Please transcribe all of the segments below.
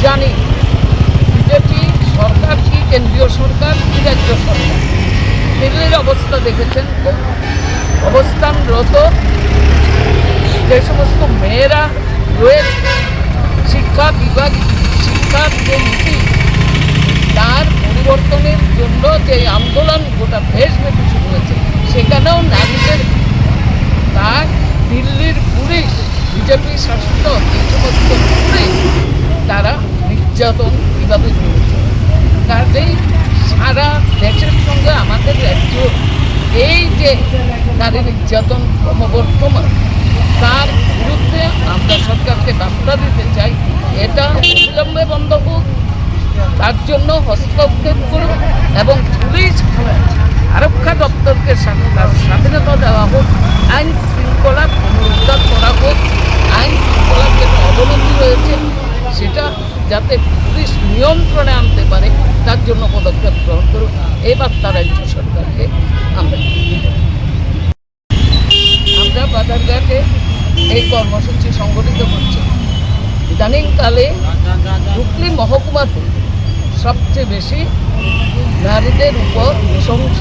জানি বিজেপি সরকার কি কেন্দ্রীয় সরকার কি রাজ্য সরকার। দিল্লির অবস্থা দেখেছেন, অবস্থানরত যে সমস্ত মেয়েরা রয়েছে, শিক্ষা বিভাগ শিক্ষার যে নীতি তার পরিবর্তনের জন্য যে আন্দোলন গোটা দেশব্যাপী শুরু হয়েছে, সেখানেও নারীদের তার দিল্লির পুলিশ বিজেপি শাসিত এই সমস্ত পুলিশ তারা নির্যাতন কীভাবে করেছে। কাজেই সারা দেশের সঙ্গে আমাদের রাজ্য এই যে নারী নির্যাতন ক্রমবর্ধমান, তার বিরুদ্ধে আমরা সরকারকে বার্তা দিতে চাই, এটা অবিলম্বে বন্ধ হোক, তার জন্য হস্তক্ষেপ করুন এবং পুলিশ আরক্ষা দপ্তরকে স্বাধীনতা দেওয়া হোক, আইন শৃঙ্খলা পুনরুদ্ধার করা হোক, আইন শৃঙ্খলার যেটা অবনতি হয়েছে সেটা যাতে পুলিশ নিয়ন্ত্রণে আনতে পারে তার জন্য পদক্ষেপ গ্রহণ করুন। এই বার্তা রাজ্য সরকারকে আমরা বাজারঘাটে এই কর্মসূচি সংগঠিত করছি। ইদানিংকালে হুগলি মহকুমাতে সবচেয়ে বেশি নারীদের উপর নৃশংস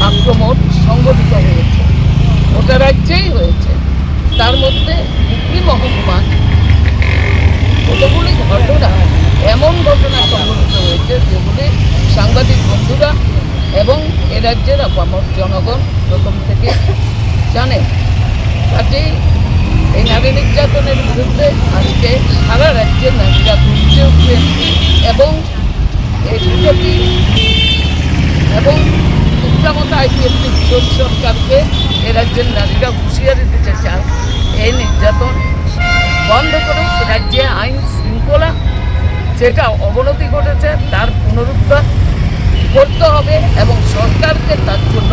আক্রমণ সংগঠিত হয়েছে, গোটা রাজ্যেই হয়েছে। তার মধ্যে হুগলি মহকুমা কতগুলি ঘটনা, এমন ঘটনা সংঘটিত হয়েছে যেগুলি সাংবাদিক বন্ধুরা এবং এ রাজ্যের আপামর জনগণ প্রথম থেকে জানেন। কাজেই এই নারী নির্যাতনের বিরুদ্ধে আজকে সারা রাজ্যের নারীরা গর্জে উঠবেন এবং এই বিজেপি এবং উত্তমতা আইপিএফটি বিরোধী সরকারকে এ রাজ্যের নারীরা হুঁশিয়ারি দিতে চায়, এই নির্যাতন বন্ধ করে রাজ্যে আইন শৃঙ্খলা যেটা অবনতি ঘটেছে তার পুনরুদ্ধার করতে হবে এবং সরকারকে তার জন্য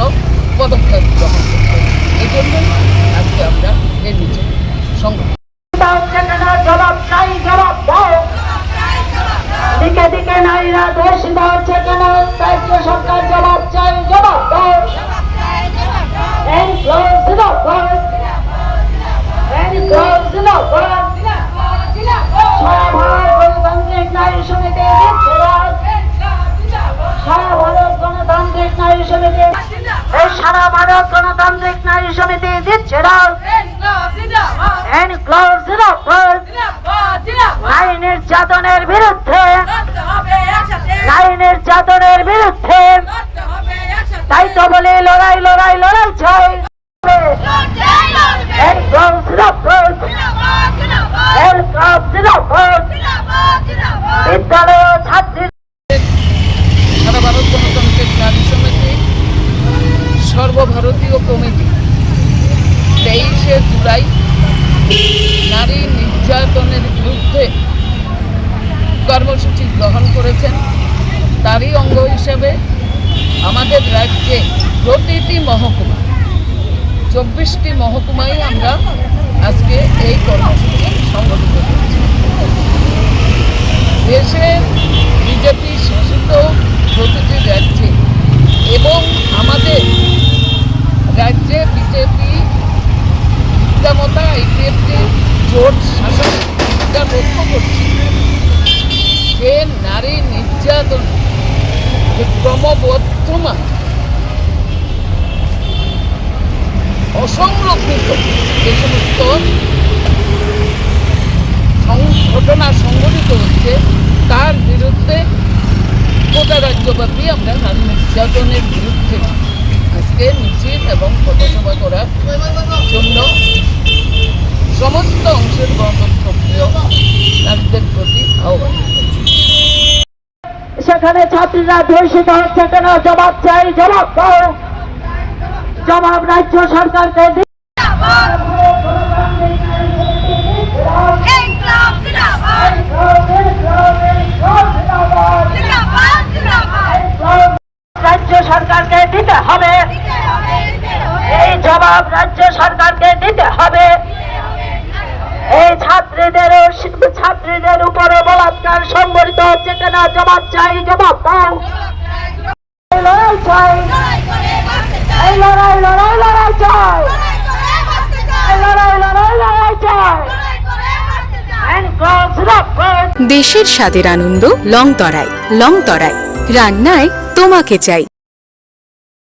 পদক্ষেপ গ্রহণ করতে হবে। এই জন্য আজকে আমরা এর নিচে সংগঠন দিকে দিকে নারীরা দোষ হচ্ছে কেন, রাজ্য সরকার জবাব চাই, জবাব দাও। সারা ভারত গণতান্ত্রিক নারী সমিতি সারা ভারত গণতান্ত্রিক নারী সমিতি সারা ভারত গণতান্ত্রিক নারী সমিতি দিচ্ছে নারী নির্যাতনের বিরুদ্ধে, নারী নির্যাতনের বিরুদ্ধে তাই তো বলে লড়াই লড়াই লড়াই চাই। বিদ্যালয় ছাত্রী সারা ভারত গণতান্ত্রিক নারী সমিতি সর্বভারতীয় কমিটি 23শে জুলাই নারী নির্যাতনের বিরুদ্ধে কর্মসূচি গ্রহণ করেছেন। তারই অঙ্গ হিসেবে আমাদের রাজ্যে প্রতিটি মহকুমা 24টি মহকুমায় আমরা আজকে এই কর্মসূচি সংগঠিত করেছি। দেশের বিজেপি শাসিত প্রতিটি রাজ্যে এবং আমাদের রাজ্যে বিজেপি উত্তমতা আইপিএফটি জোট শাসন লক্ষ্য করছি যে নারী নির্যাতন ক্রমবর্ধমান অসংরক্ষিত যে সমস্ত ঘটনা সংঘটিত হচ্ছে তার বিরুদ্ধে গোটা রাজ্যব্যাপী আমরা নারী নির্যাতনের বিরুদ্ধে আজকে মিছিল এবং পথসভা করার জন্য সমস্ত অংশের গণতন্ত্রপ্রিয় নারীদের প্রতি আহ্বান করছি। সেখানে ছাত্রীরা ধর্ষিত হচ্ছে কেন, জবাব চাই, জবাব দাও। জবাব রাজ্য সরকারকে রাজ্য সরকারকে দিতে হবে, এই জবাব রাজ্য সরকারকে দিতে হবে। এই ছাত্রীদের উপরে বলাৎকার সংঘটিত হচ্ছে কেন, জবাব চাই, জবাব দাও। লড়াই চাই, এই লড়াই লড়াই লড়াই চাই, এই লড়াই লড়াই লড়াই চাই। দেশের স্বাদের আনন্দ লংতরায়। লংতরায়, রান্নায় তোমাকে চাই।